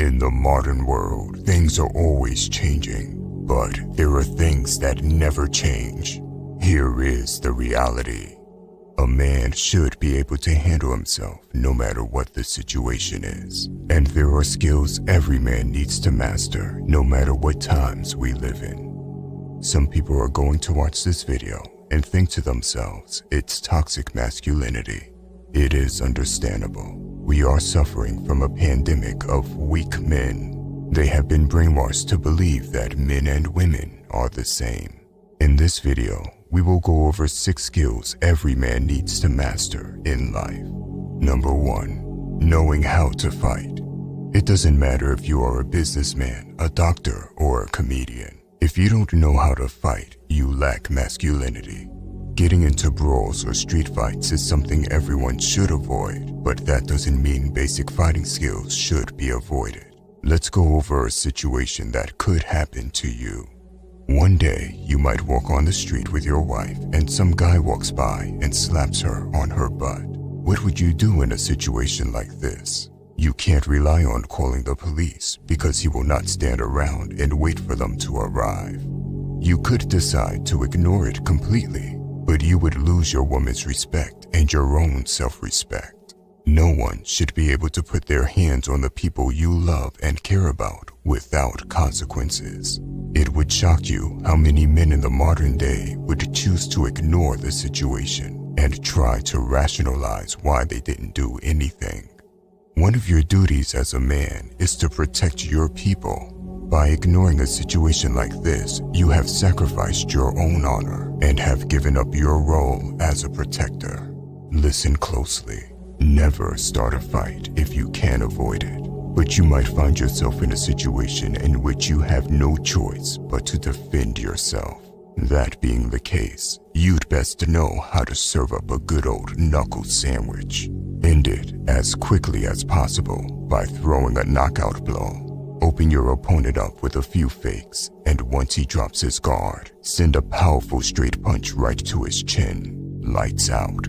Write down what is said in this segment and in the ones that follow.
In the modern world, things are always changing, but there are things that never change. Here is the reality. A man should be able to handle himself no matter what the situation is. And there are skills every man needs to master no matter what times we live in. Some people are going to watch this video and think to themselves, it's toxic masculinity. It is understandable. We are suffering from a pandemic of weak men. They have been brainwashed to believe that men and women are the same. In this video, we will go over 6 skills every man needs to master in life. Number 1, knowing how to fight. It doesn't matter if you are a businessman, a doctor, or a comedian. If you don't know how to fight, you lack masculinity. Getting into brawls or street fights is something everyone should avoid, but that doesn't mean basic fighting skills should be avoided. Let's go over a situation that could happen to you. One day, you might walk on the street with your wife and some guy walks by and slaps her on her butt. What would you do in a situation like this? You can't rely on calling the police because he will not stand around and wait for them to arrive. You could decide to ignore it completely, but you would lose your woman's respect and your own self-respect. No one should be able to put their hands on the people you love and care about without consequences. It would shock you how many men in the modern day would choose to ignore the situation and try to rationalize why they didn't do anything. One of your duties as a man is to protect your people. By ignoring a situation like this, you have sacrificed your own honor and have given up your role as a protector. Listen closely. Never start a fight if you can avoid it, but you might find yourself in a situation in which you have no choice but to defend yourself. That being the case, you'd best know how to serve up a good old knuckle sandwich. End it as quickly as possible by throwing a knockout blow. Open your opponent up with a few fakes, and once he drops his guard, send a powerful straight punch right to his chin. Lights out.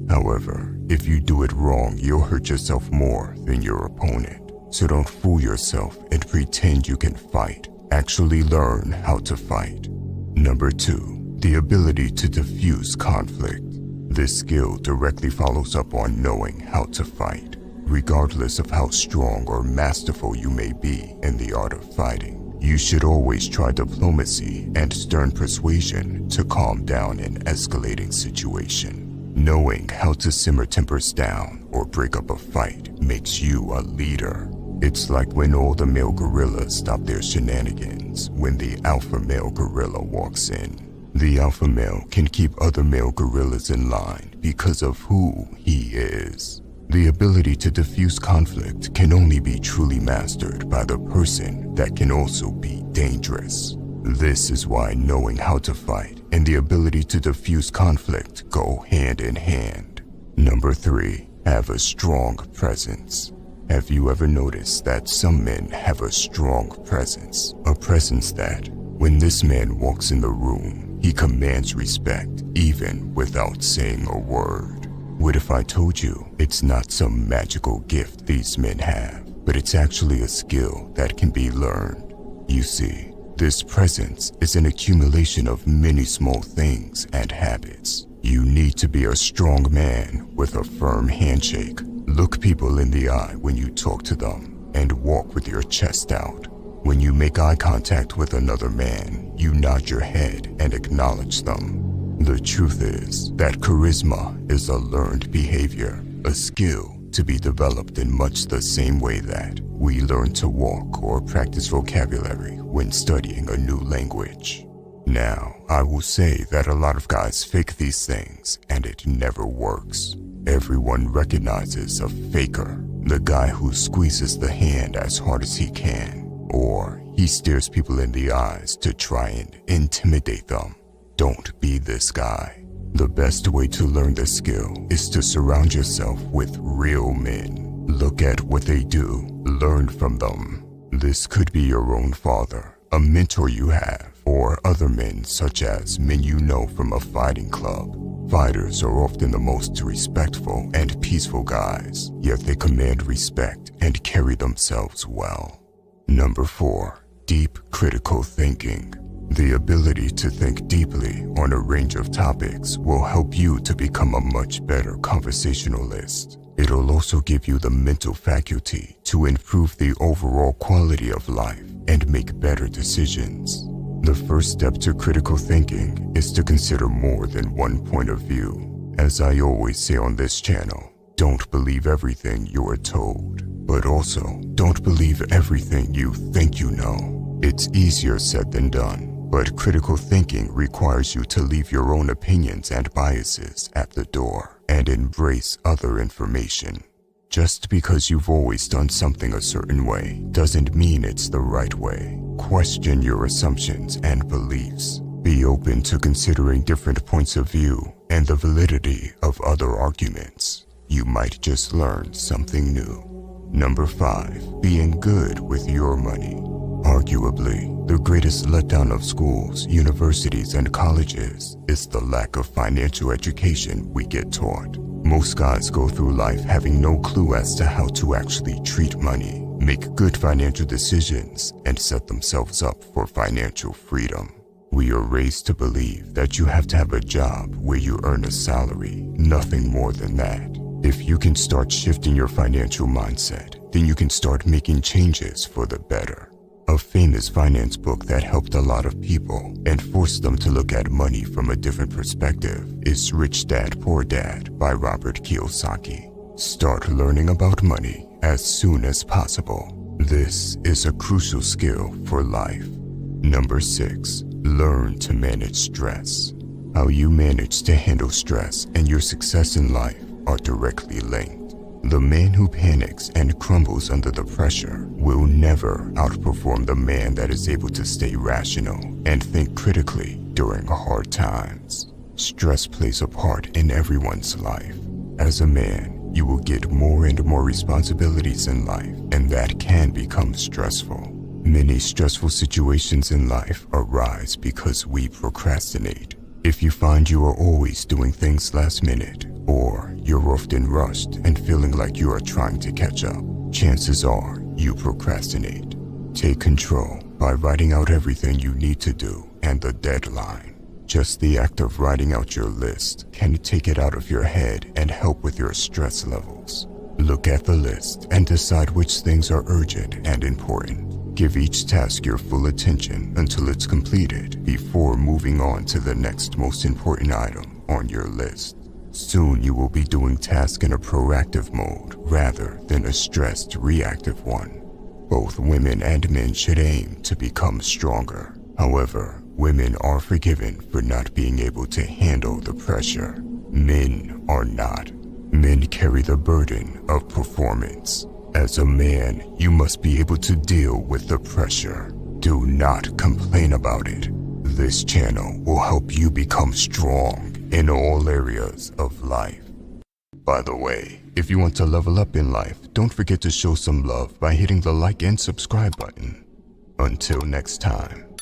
However, if you do it wrong, you'll hurt yourself more than your opponent. So don't fool yourself and pretend you can fight. Actually learn how to fight. Number 2, the ability to diffuse conflict. This skill directly follows up on knowing how to fight. Regardless of how strong or masterful you may be in the art of fighting, you should always try diplomacy and stern persuasion to calm down an escalating situation. Knowing how to simmer tempers down or break up a fight makes you a leader. It's like when all the male gorillas stop their shenanigans when the alpha male gorilla walks in. The alpha male can keep other male gorillas in line because of who he is. The ability to diffuse conflict can only be truly mastered by the person that can also be dangerous. This is why knowing how to fight and the ability to diffuse conflict go hand in hand. Number 3, have a strong presence. Have you ever noticed that some men have a strong presence? A presence that, when this man walks in the room, he commands respect even without saying a word. What if I told you it's not some magical gift these men have, but it's actually a skill that can be learned? You see, this presence is an accumulation of many small things and habits. You need to be a strong man with a firm handshake. Look people in the eye when you talk to them and walk with your chest out. When you make eye contact with another man, you nod your head and acknowledge them. The truth is that charisma is a learned behavior, a skill to be developed in much the same way that we learn to walk or practice vocabulary when studying a new language. Now, I will say that a lot of guys fake these things and it never works. Everyone recognizes a faker, the guy who squeezes the hand as hard as he can, or he stares people in the eyes to try and intimidate them. Don't be this guy. The best way to learn this skill is to surround yourself with real men. Look at what they do, learn from them. This could be your own father, a mentor you have, or other men such as men you know from a fighting club. Fighters are often the most respectful and peaceful guys, yet they command respect and carry themselves well. Number 4. Deep critical thinking. The ability to think deeply on a range of topics will help you to become a much better conversationalist. It'll also give you the mental faculty to improve the overall quality of life and make better decisions. The first step to critical thinking is to consider more than one point of view. As I always say on this channel, don't believe everything you are told, but also don't believe everything you think you know. It's easier said than done. But critical thinking requires you to leave your own opinions and biases at the door and embrace other information. Just because you've always done something a certain way doesn't mean it's the right way. Question your assumptions and beliefs. Be open to considering different points of view and the validity of other arguments. You might just learn something new. Number 5. Being good with your money. Arguably, the greatest letdown of schools, universities, and colleges is the lack of financial education we get taught. Most guys go through life having no clue as to how to actually treat money, make good financial decisions, and set themselves up for financial freedom. We are raised to believe that you have to have a job where you earn a salary, nothing more than that. If you can start shifting your financial mindset, then you can start making changes for the better. A famous finance book that helped a lot of people and forced them to look at money from a different perspective is Rich Dad Poor Dad by Robert Kiyosaki. Start learning about money as soon as possible. This is a crucial skill for life. Number 6. Learn to manage stress. How you manage to handle stress and your success in life are directly linked. The man who panics and crumbles under the pressure will never outperform the man that is able to stay rational and think critically during hard times. Stress plays a part in everyone's life. As a man, you will get more and more responsibilities in life, and that can become stressful. Many stressful situations in life arise because we procrastinate. If you find you are always doing things last minute, or you're often rushed and feeling like you are trying to catch up, chances are you procrastinate. Take control by writing out everything you need to do and the deadline. Just the act of writing out your list can take it out of your head and help with your stress levels. Look at the list and decide which things are urgent and important. Give each task your full attention until it's completed before moving on to the next most important item on your list. Soon you will be doing tasks in a proactive mode rather than a stressed reactive one. Both women and men should aim to become stronger. However, women are forgiven for not being able to handle the pressure. Men are not. Men carry the burden of performance. As a man, you must be able to deal with the pressure. Do not complain about it. This channel will help you become strong in all areas of life. By the way, if you want to level up in life, don't forget to show some love by hitting the like and subscribe button. Until next time.